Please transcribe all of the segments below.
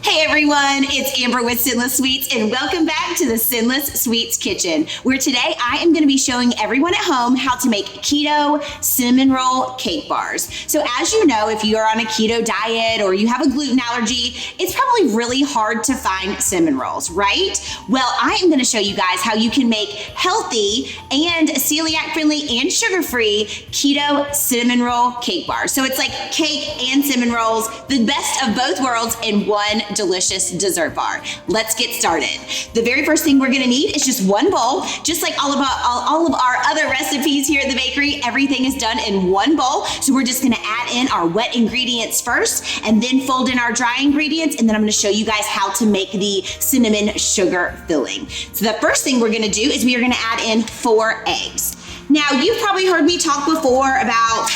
Hey everyone, it's Amber with Sinless Sweets and welcome back to the Sinless Sweets Kitchen, where today I am going to be showing everyone at home how to make keto cinnamon roll cake bars. So as you know, if you are on a keto diet or you have a gluten allergy, it's probably really hard to find cinnamon rolls, right? Well, I am going to show you guys how you can make healthy and celiac friendly and sugar-free keto cinnamon roll cake bars. So it's like cake and cinnamon rolls, the best of both worlds in one delicious dessert bar. Let's get started. The very first thing we're gonna need is just one bowl. Just like all of our other recipes here at the bakery, everything is done in one bowl. So we're just gonna add in our wet ingredients first and then fold in our dry ingredients, and then I'm gonna show you guys how to make the cinnamon sugar filling. So the first thing we're gonna do is we are gonna add in 4 eggs. Now, you've probably heard me talk before about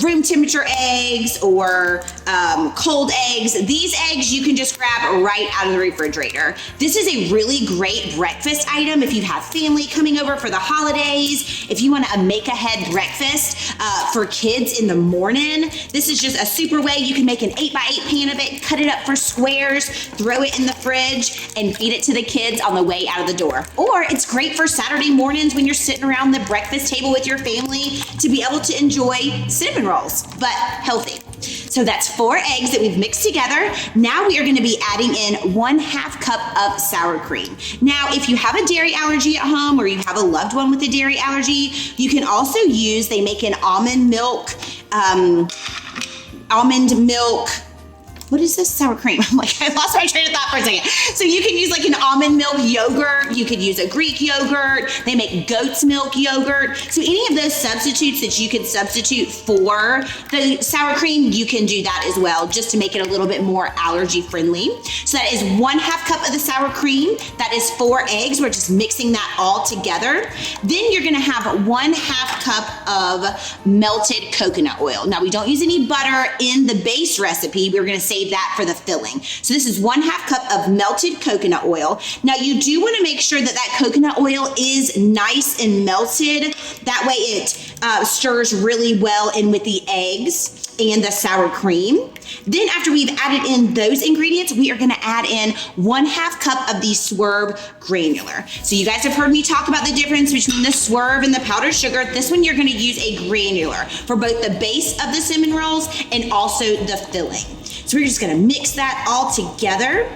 room temperature eggs or cold eggs. These eggs you can just grab right out of the refrigerator. This is a really great breakfast item if you have family coming over for the holidays, if you want to make ahead breakfast for kids in the morning. This is just a super way. You can make an 8x8 pan of it, cut it up for squares, throw it in the fridge, and feed it to the kids on the way out of the door. Or it's great for Saturday mornings when you're sitting around the breakfast table with your family to be able to enjoy cinnamon rolls, but healthy. So that's 4 eggs that we've mixed together. Now we are going to be adding in 1/2 cup of sour cream. Now, if you have a dairy allergy at home or you have a loved one with a dairy allergy, you can also use, they make an almond milk, what is this? Sour cream. I'm like, I lost my train of thought for a second. So you can use like an almond milk yogurt. You could use a Greek yogurt. They make goat's milk yogurt. So any of those substitutes that you can substitute for the sour cream, you can do that as well, just to make it a little bit more allergy friendly. So that is 1/2 cup of the sour cream. That is 4 eggs. We're just mixing that all together. Then you're gonna have 1/2 cup of melted coconut oil. Now we don't use any butter in the base recipe. We're gonna save that for the filling. So this is 1/2 cup of melted coconut oil. Now you do want to make sure that that coconut oil is nice and melted. That way it stirs really well in with the eggs and the sour cream. Then after we've added in those ingredients, we are gonna add in 1/2 cup of the Swerve granular. So you guys have heard me talk about the difference between the Swerve and the powdered sugar. This one you're gonna use a granular for both the base of the cinnamon rolls and also the filling. So we're just gonna mix that all together.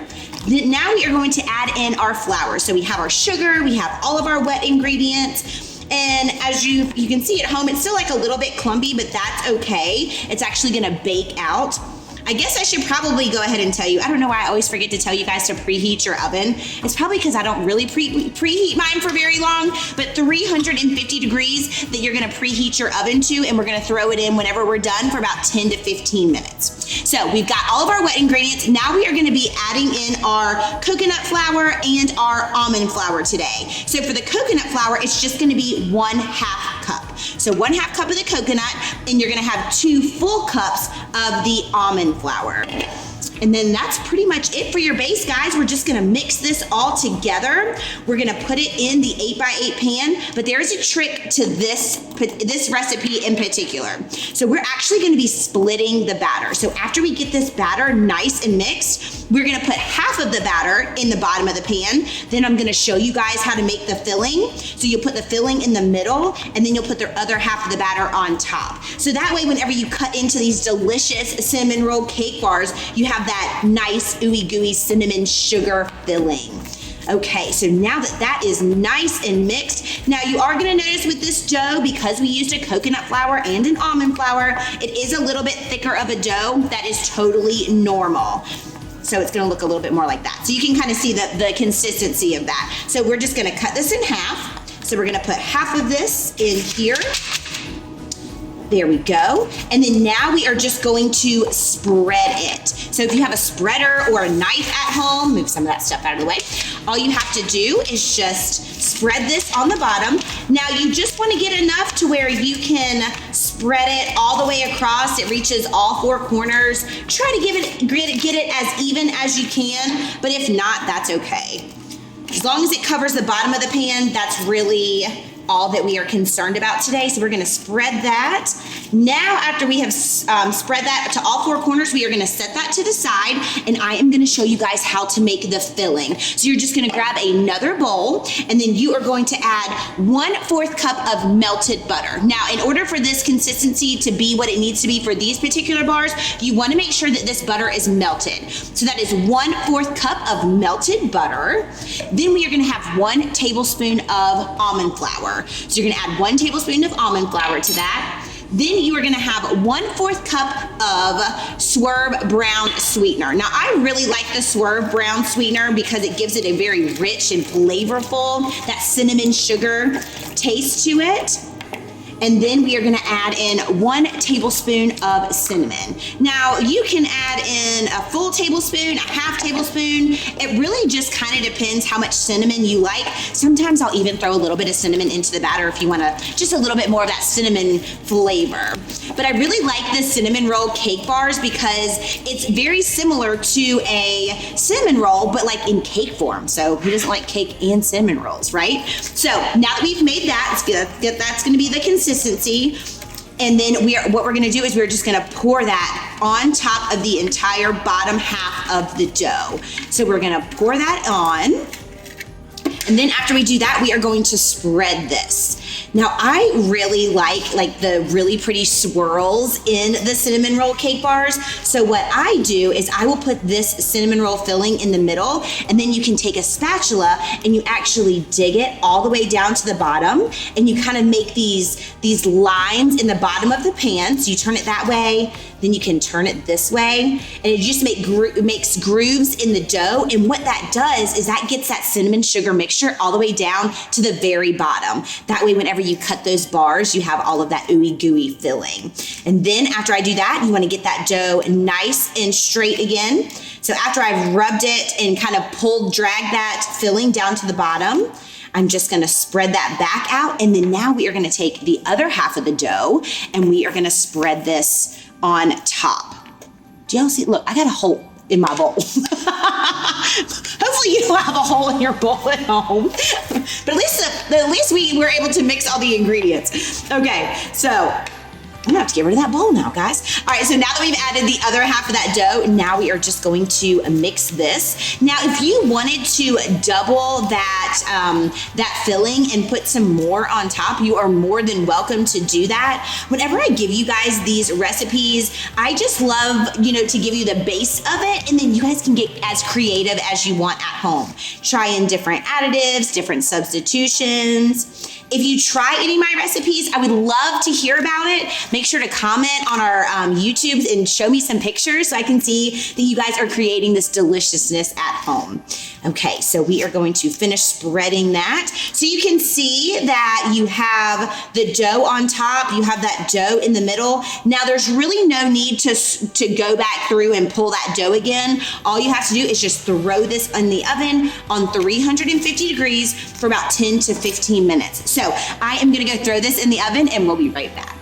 Now we are going to add in our flour. So we have our sugar, we have all of our wet ingredients. And as you can see at home, it's still like a little bit clumpy, but that's okay. It's actually gonna bake out. I guess I should probably go ahead and tell you, I don't know why I always forget to tell you guys to preheat your oven. It's probably because I don't really preheat mine for very long, but 350 degrees that you're gonna preheat your oven to, and we're gonna throw it in whenever we're done for about 10 to 15 minutes. So we've got all of our wet ingredients. Now we are gonna be adding in our coconut flour and our almond flour today. So for the coconut flour, it's just gonna be 1/2 cup. So 1/2 cup of the coconut, and you're gonna have 2 full cups of the almond flour. And then that's pretty much it for your base, guys. We're just gonna mix this all together. We're gonna put it in the 8x8 pan, but there's a trick to this recipe in particular. So we're actually gonna be splitting the batter. So after we get this batter nice and mixed, we're gonna put half of the batter in the bottom of the pan. Then I'm gonna show you guys how to make the filling. So you'll put the filling in the middle, and then you'll put the other half of the batter on top. So that way, whenever you cut into these delicious cinnamon roll cake bars, you have that nice ooey gooey cinnamon sugar filling. Okay, so now that that is nice and mixed, now you are gonna notice with this dough, because we used a coconut flour and an almond flour, it is a little bit thicker of a dough. That is totally normal. So it's gonna look a little bit more like that. So you can kind of see the consistency of that. So we're just gonna cut this in half. So we're gonna put half of this in here. There we go. And then now we are just going to spread it. So if you have a spreader or a knife at home, move some of that stuff out of the way. All you have to do is just spread this on the bottom. Now you just want to get enough to where you can spread it all the way across. It reaches all 4 corners. Try to get it as even as you can, but if not, that's okay. As long as it covers the bottom of the pan, that's really all that we are concerned about today. So we're gonna spread that. Now, after we have spread that to all four corners, we are gonna set that to the side, and I am gonna show you guys how to make the filling. So you're just gonna grab another bowl, and then you are going to add 1/4 cup of melted butter. Now, in order for this consistency to be what it needs to be for these particular bars, you wanna make sure that this butter is melted. So that is 1/4 cup of melted butter. Then we are gonna have 1 tablespoon of almond flour. So you're gonna add 1 tablespoon of almond flour to that. Then you are gonna have 1/4 cup of Swerve brown sweetener. Now, I really like the Swerve brown sweetener because it gives it a very rich and flavorful, that cinnamon sugar taste to it. And then we are gonna add in 1 tablespoon of cinnamon. Now, you can add in a full tablespoon, a half tablespoon. It really just kind of depends how much cinnamon you like. Sometimes I'll even throw a little bit of cinnamon into the batter if you wanna, just a little bit more of that cinnamon flavor. But I really like the cinnamon roll cake bars because it's very similar to a cinnamon roll, but like in cake form. So who doesn't like cake and cinnamon rolls, right? So now that we've made that, that's gonna be the consistency. And then what we're gonna do is we're just gonna pour that on top of the entire bottom half of the dough. So we're gonna pour that on. And then after we do that, we are going to spread this. Now, I really like the really pretty swirls in the cinnamon roll cake bars. So what I do is I will put this cinnamon roll filling in the middle, and then you can take a spatula and you actually dig it all the way down to the bottom, and you kind of make these lines in the bottom of the pan. So you turn it that way, then you can turn it this way, and it just makes grooves in the dough. And what that does is that gets that cinnamon sugar mixture all the way down to the very bottom. That way, whenever you cut those bars, you have all of that ooey gooey filling. And then after I do that, you wanna get that dough nice and straight again. So after I've rubbed it and kind of dragged that filling down to the bottom, I'm just gonna spread that back out. And then now we are gonna take the other half of the dough and we are gonna spread this on top. Do y'all see? Look, I got a hole in my bowl. Hopefully you don't have a hole in your bowl at home. But at least we were able to mix all the ingredients. Okay, so I'm gonna have to get rid of that bowl now, guys. All right, so now that we've added the other half of that dough, now we are just going to mix this. Now, if you wanted to double that filling and put some more on top, you are more than welcome to do that. Whenever I give you guys these recipes, I just love, to give you the base of it, and then you guys can get as creative as you want at home. Try in different additives, different substitutions. If you try any of my recipes, I would love to hear about it. Make sure to comment on our YouTube and show me some pictures so I can see that you guys are creating this deliciousness at home. Okay, so we are going to finish spreading that. So you can see that you have the dough on top, you have that dough in the middle. Now there's really no need to go back through and pull that dough again. All you have to do is just throw this in the oven on 350 degrees for about 10 to 15 minutes. So I am gonna go throw this in the oven and we'll be right back.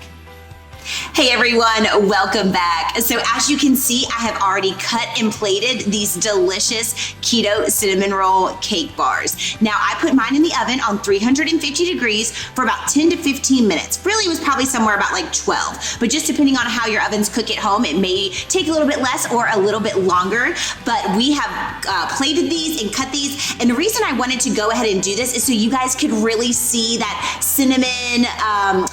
Hey everyone, welcome back. So as you can see, I have already cut and plated these delicious keto cinnamon roll cake bars. Now I put mine in the oven on 350 degrees for about 10 to 15 minutes. Really it was probably somewhere about like 12, but just depending on how your ovens cook at home, it may take a little bit less or a little bit longer, but we have plated these and cut these. And the reason I wanted to go ahead and do this is so you guys could really see that cinnamon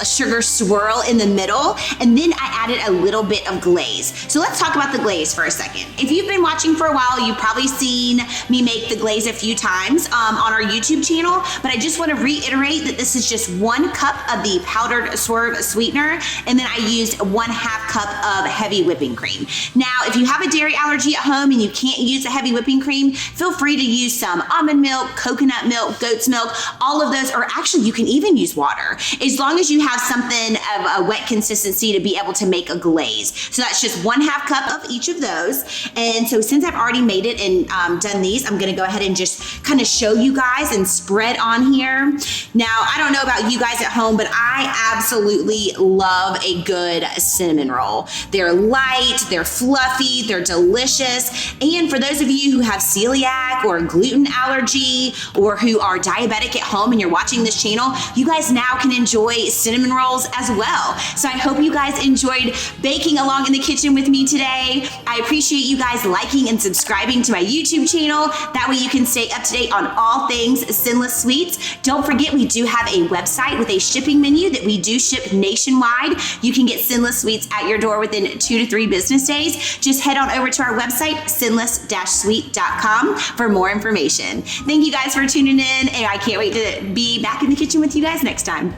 sugar swirl in the middle. And then I added a little bit of glaze. So let's talk about the glaze for a second. If you've been watching for a while, you've probably seen me make the glaze a few times on our YouTube channel, but I just want to reiterate that this is just 1 cup of the powdered Swerve sweetener, and then I used 1/2 cup of heavy whipping cream. Now, if you have a dairy allergy at home and you can't use the heavy whipping cream, feel free to use some almond milk, coconut milk, goat's milk, all of those, or actually you can even use water, as long as you have something of a wet consistency to be able to make a glaze. So that's just 1/2 cup of each of those. And so since I've already made it and done these, I'm gonna go ahead and just kind of show you guys and spread on here. Now, I don't know about you guys at home, but I absolutely love a good cinnamon roll. They're light, they're fluffy, they're delicious. And for those of you who have celiac or gluten allergy or who are diabetic at home and you're watching this channel, you guys now can enjoy cinnamon rolls as well. So I hope you guys enjoyed baking along in the kitchen with me today. I appreciate you guys liking and subscribing to my YouTube channel. That way you can stay up to date on all things Sinless Sweets. Don't forget, we do have a website with a shipping menu that we do ship nationwide. You can get Sinless Sweets at your door within 2 to 3 business days. Just head on over to our website, sinless-sweet.com, for more information. Thank you guys for tuning in, and I can't wait to be back in the kitchen with you guys next time.